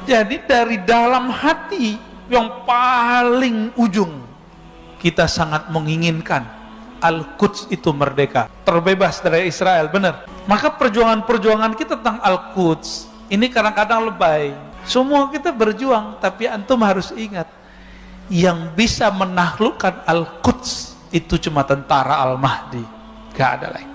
Jadi dari dalam hati yang paling ujung kita sangat menginginkan Al-Quds itu merdeka, terbebas dari Israel, benar. Maka perjuangan-perjuangan kita tentang Al-Quds ini kadang-kadang lebay. Semua kita berjuang, tapi antum harus ingat, yang bisa menaklukkan Al-Quds itu cuma tentara Al-Mahdi, gak ada lagi.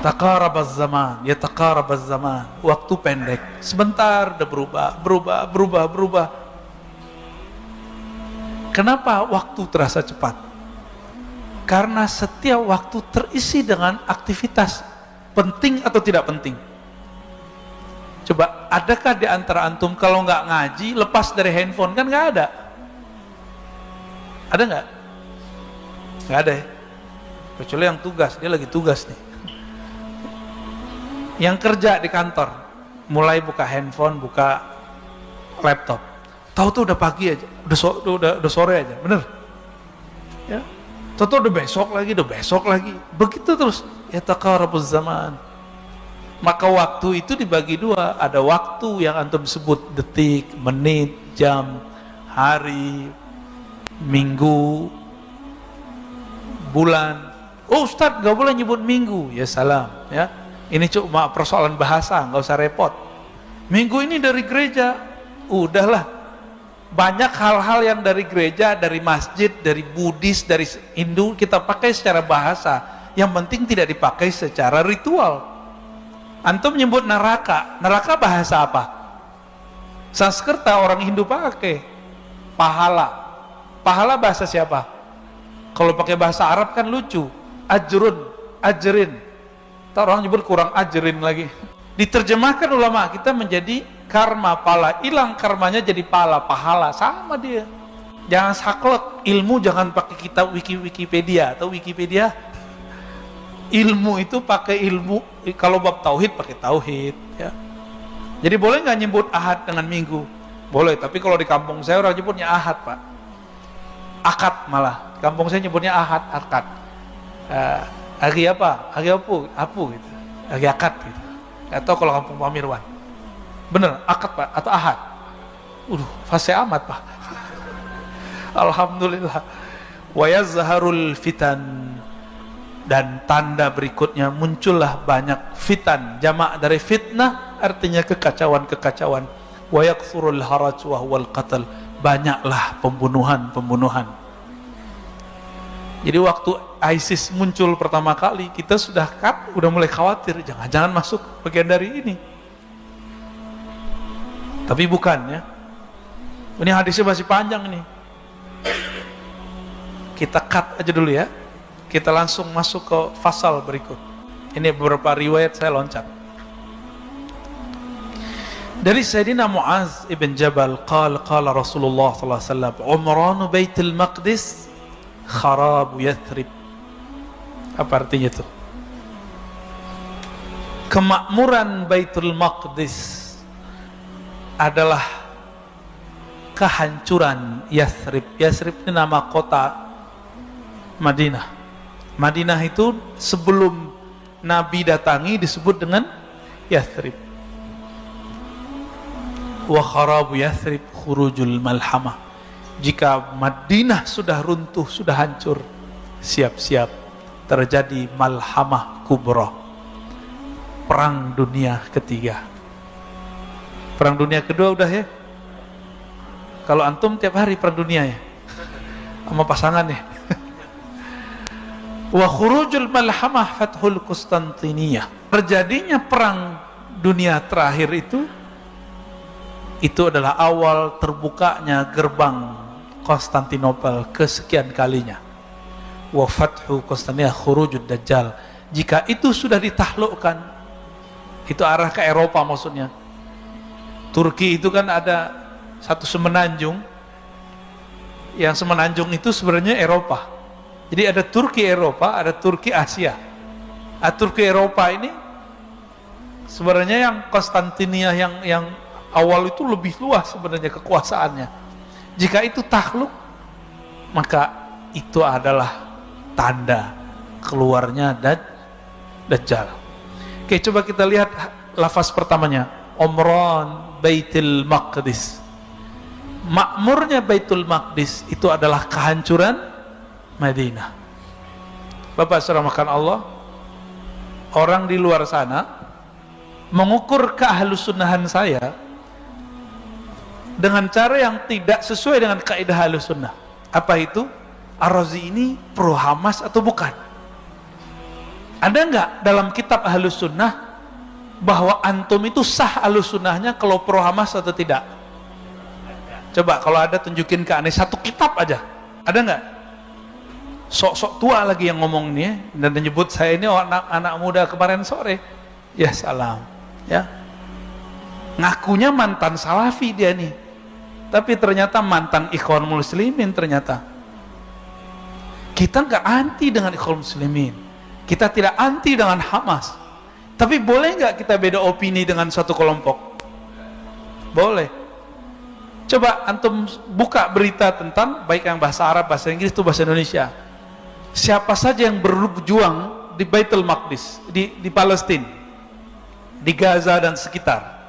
Taqarabaz zaman, yataqarabaz zaman. Waktu pendek, sebentar udah berubah. Kenapa waktu terasa cepat? Karena setiap waktu terisi dengan aktivitas penting atau tidak penting. Coba, adakah di antara antum kalau nggak ngaji lepas dari handphone? Kan nggak ada. Ada nggak? Nggak ada ya. Kecuali yang tugas, dia lagi tugas nih. Yang kerja di kantor mulai buka handphone, buka laptop, tahu tuh udah pagi aja, udah sore aja, bener ya, tahu udah besok lagi, begitu terus. Ya taqarabuz zaman. Maka waktu itu dibagi dua, ada waktu yang antum sebut detik, menit, jam, hari, minggu, bulan. Oh Ustadz gak boleh nyebut minggu, ya salam ya. Ini cuma persoalan bahasa, nggak usah repot. Minggu ini dari gereja, udahlah. Banyak hal-hal yang dari gereja, dari masjid, dari Buddhis, dari Hindu kita pakai secara bahasa. Yang penting tidak dipakai secara ritual. Antum menyebut neraka, neraka bahasa apa? Sanskerta orang Hindu pakai. Pahala, pahala bahasa siapa? Kalau pakai bahasa Arab kan lucu. Ajrun, ajrin. Orang nyebut kurang ajarin lagi. Diterjemahkan ulama kita menjadi karma, pala. Hilang karmanya jadi pala, pahala. Sama dia. Jangan saklek. Ilmu jangan pakai kitab Wikipedia atau Wikipedia. Ilmu itu pakai ilmu. Kalau bab tauhid pakai tauhid ya. Jadi boleh nggak nyebut ahad dengan minggu? Boleh, tapi kalau di kampung saya orang nyebutnya ahad, Pak. Akad malah. Kampung saya nyebutnya ahad, akad. Hari apa? Hari apu gitu. Hari akad gitu. Atau kalau kampung Pak Mirwan. Bener, akad Pak, atau ahad. Fasih amat Pak. Alhamdulillah. Wa yazharul fitan. Dan tanda berikutnya muncullah banyak fitan. Jamak dari fitnah artinya kekacauan-kekacauan. Wa yakthurul haraj wa huwal qatl. Banyaklah pembunuhan. Jadi waktu ISIS muncul pertama kali, kita sudah mulai khawatir, jangan-jangan masuk bagian dari ini. Tapi bukan ya. Ini hadisnya masih panjang nih. Kita cut aja dulu ya. Kita langsung masuk ke fasal berikut. Ini beberapa riwayat saya loncat. Dari Sayyidina Mu'az ibn Jabal, qala Rasulullah sallallahu alaihi wasallam, umranu Baitul Maqdis kharabu Yathrib. Apa artinya itu? Kemakmuran Baitul Maqdis adalah kehancuran Yathrib. Yathrib ini nama kota Madinah. Madinah itu sebelum Nabi datangi disebut dengan Yathrib. Wa kharabu Yathrib khurujul malhamah. Jika Madinah sudah runtuh, sudah hancur, siap-siap terjadi malhamah kubra, perang dunia ketiga. Perang dunia kedua udah ya. Kalau antum tiap hari perang dunia ya, sama pasangan ya. Wa khurujul malhamah fathul Konstantiniyah. Terjadinya perang dunia terakhir itu adalah awal terbukanya gerbang Konstantinopel kesekian kalinya. Wa fathu Konstantiniyah khurujud dajjal. Jika itu sudah ditaklukkan, itu arah ke Eropa maksudnya. Turki itu kan ada satu semenanjung, yang semenanjung itu sebenarnya Eropa. Jadi ada Turki Eropa, ada Turki Asia. Turki Eropa ini sebenarnya yang Konstantinia yang awal itu lebih luas sebenarnya kekuasaannya. Jika itu takluk, maka itu adalah tanda keluarnya Dajjal. Oke, coba kita lihat lafaz pertamanya, Omron Baitul Maqdis. Makmurnya Baitul Maqdis itu adalah kehancuran Madinah. Bapak saudara makan Allah, orang di luar sana mengukur keahlussunnahan saya dengan cara yang tidak sesuai dengan kaidah ahlussunnah. Apa itu? Ar-Razi ini pro Hamas atau bukan? Ada nggak dalam kitab ahlussunnah bahwa antum itu sah ahlussunnahnya kalau pro Hamas atau tidak? Coba kalau ada tunjukin ke aneh satu kitab aja. Ada nggak? Sok-sok tua lagi yang ngomong nih dan menyebut saya ini anak muda kemarin sore. Ya salam. Ya. Ngakunya mantan salafi dia nih. Tapi ternyata mantan ikhwan muslimin ternyata. Kita nggak anti dengan ikhwan muslimin. Kita tidak anti dengan Hamas. Tapi boleh nggak kita beda opini dengan suatu kelompok? Boleh. Coba antum buka berita tentang baik yang bahasa Arab, bahasa Inggris itu bahasa Indonesia. Siapa saja yang berjuang di Baitul Maqdis, di Palestina, di Gaza dan sekitar.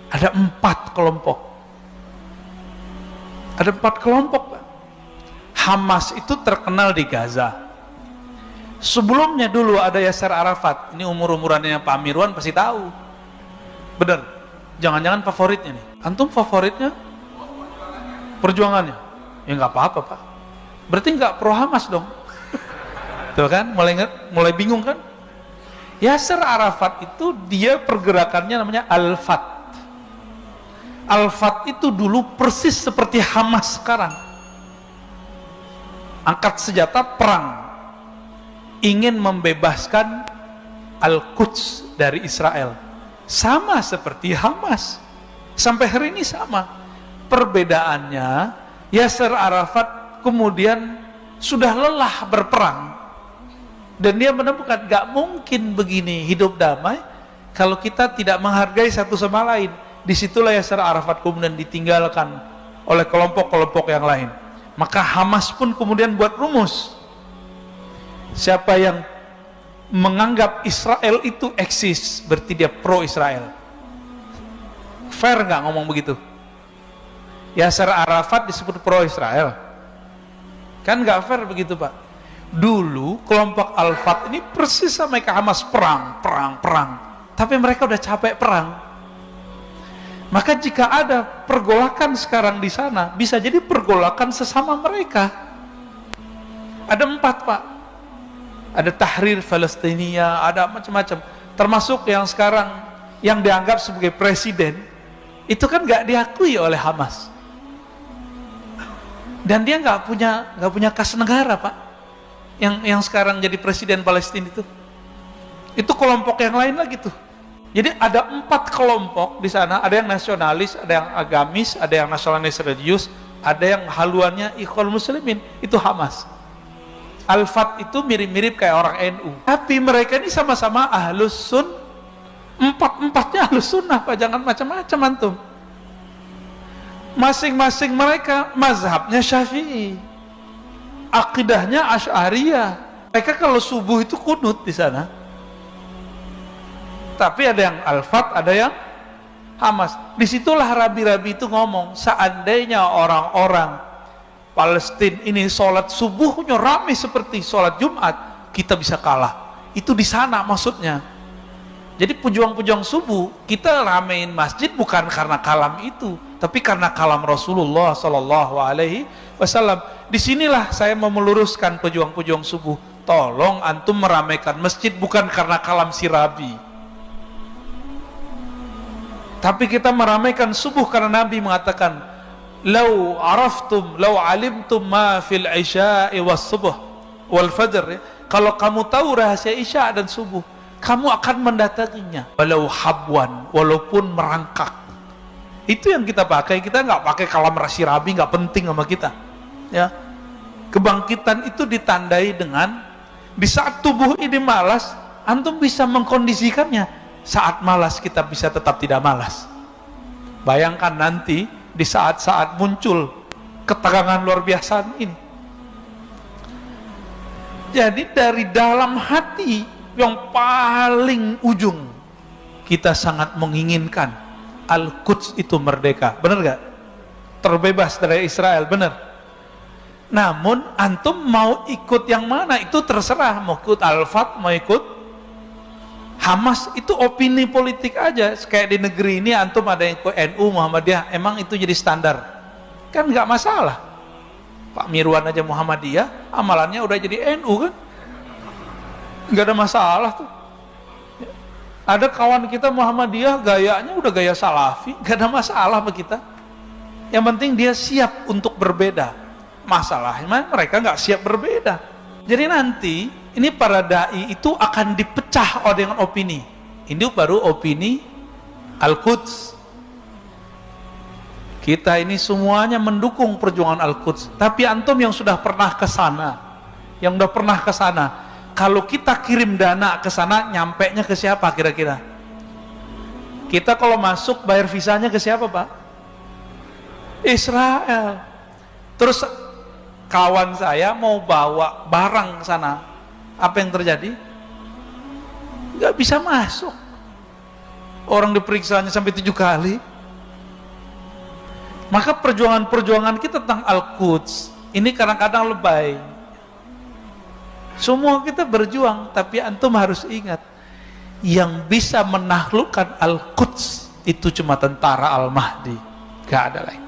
Ada 4 kelompok. Ada 4 kelompok. Hamas itu terkenal di Gaza. Sebelumnya dulu ada Yasser Arafat. Ini umur-umurannya Pak Mirwan pasti tahu. Bener. Jangan-jangan favoritnya nih. Antum favoritnya? Perjuangannya? Ya nggak apa-apa Pak. Berarti nggak pro Hamas dong. Tuh kan, mulai bingung kan? Yasser Arafat itu dia pergerakannya namanya Al-Fat. Al-Fat itu dulu persis seperti Hamas sekarang. Angkat senjata perang. Ingin membebaskan Al-Quds dari Israel. Sama seperti Hamas. Sampai hari ini sama. Perbedaannya, Yasser Arafat kemudian sudah lelah berperang. Dan dia menemukan gak mungkin begini hidup damai kalau kita tidak menghargai satu sama lain. Disitulah Yasser Arafat kemudian ditinggalkan oleh kelompok-kelompok yang lain. Maka Hamas pun kemudian buat rumus. Siapa yang menganggap Israel itu eksis, berarti dia pro Israel. Fair nggak ngomong begitu? Yasser Arafat disebut pro Israel, kan nggak fair begitu Pak? Dulu kelompok Al-Fat ini persis sama kayak Hamas, perang, tapi mereka udah capek perang. Maka jika ada pergolakan sekarang di sana, bisa jadi pergolakan sesama mereka. Ada 4 Pak. Ada Tahrir Palestina, ada macam-macam. Termasuk yang sekarang yang dianggap sebagai presiden, itu kan nggak diakui oleh Hamas. Dan dia nggak punya kas negara Pak. Yang sekarang jadi presiden Palestina itu kelompok yang lain lagi tuh. Jadi ada 4 kelompok di sana, ada yang nasionalis, ada yang agamis, ada yang nasionalis religius, ada yang haluannya ikhwan muslimin, itu Hamas. Al-Fat itu mirip-mirip kayak orang NU, tapi mereka ini sama-sama ahlus sun, 4-4-nya ahlus sunnah Pak, jangan macam-macam antum. Masing-masing mereka mazhabnya Syafi'i, akidahnya Asy'ariyah. Mereka kalau subuh itu kunut di sana. Tapi ada yang Al-Fat, ada yang Hamas. Disitulah rabi-rabi itu ngomong, seandainya orang-orang Palestina ini sholat subuhnya ramai seperti sholat Jumat, kita bisa kalah. Itu di sana maksudnya. Jadi pejuang-pejuang subuh kita ramein masjid bukan karena kalam itu, tapi karena kalam Rasulullah Sallallahu Alaihi Wasallam. Disinilah saya mau meluruskan pejuang-pejuang subuh. Tolong antum meramaikan masjid bukan karena kalam si Rabi, tapi kita meramaikan subuh karena Nabi mengatakan, "Lau araftum, lau alimtum ma fil isya'i was subuh wal fajr." Kalau kamu tahu rahasia isya dan subuh, kamu akan mendatanginya. Walau habwan, walaupun merangkak. Itu yang kita pakai. Kita nggak pakai kalam rasi Rabi, nggak penting sama kita. Ya, kebangkitan itu ditandai dengan di saat tubuh ini malas, antum bisa mengkondisikannya. Saat malas kita bisa tetap tidak malas. Bayangkan nanti di saat-saat muncul ketegangan luar biasa ini. Jadi dari dalam hati yang paling ujung kita sangat menginginkan Al-Quds itu merdeka, benar gak? Terbebas dari Israel, benar. Namun antum mau ikut yang mana itu terserah, mau ikut Al-Fat, mau ikut Hamas, itu opini politik aja. Kayak di negeri ini antum ada yang ikut NU, Muhammadiyah, emang itu jadi standar, kan nggak masalah. Pak Mirwan aja Muhammadiyah, amalannya udah jadi NU kan, nggak ada masalah tuh. Ada kawan kita Muhammadiyah, gayanya udah gaya Salafi, nggak ada masalah bagi kita. Yang penting dia siap untuk berbeda. Masalahnya mereka nggak siap berbeda. Jadi nanti ini para dai itu akan dipecah dengan opini. Ini baru opini Al-Quds. Kita ini semuanya mendukung perjuangan Al-Quds. Tapi antum yang sudah pernah ke sana, kalau kita kirim dana ke sana, nyampenya ke siapa kira-kira? Kita kalau masuk bayar visanya ke siapa, Pak? Israel. Terus kawan saya mau bawa barang ke sana, apa yang terjadi? Nggak bisa masuk. Orang diperiksanya sampai 7 kali. Maka perjuangan-perjuangan kita tentang Al-Quds ini kadang-kadang lebay. Semua kita berjuang, tapi antum harus ingat, yang bisa menaklukkan Al-Quds itu cuma tentara Al-Mahdi, gak ada lagi.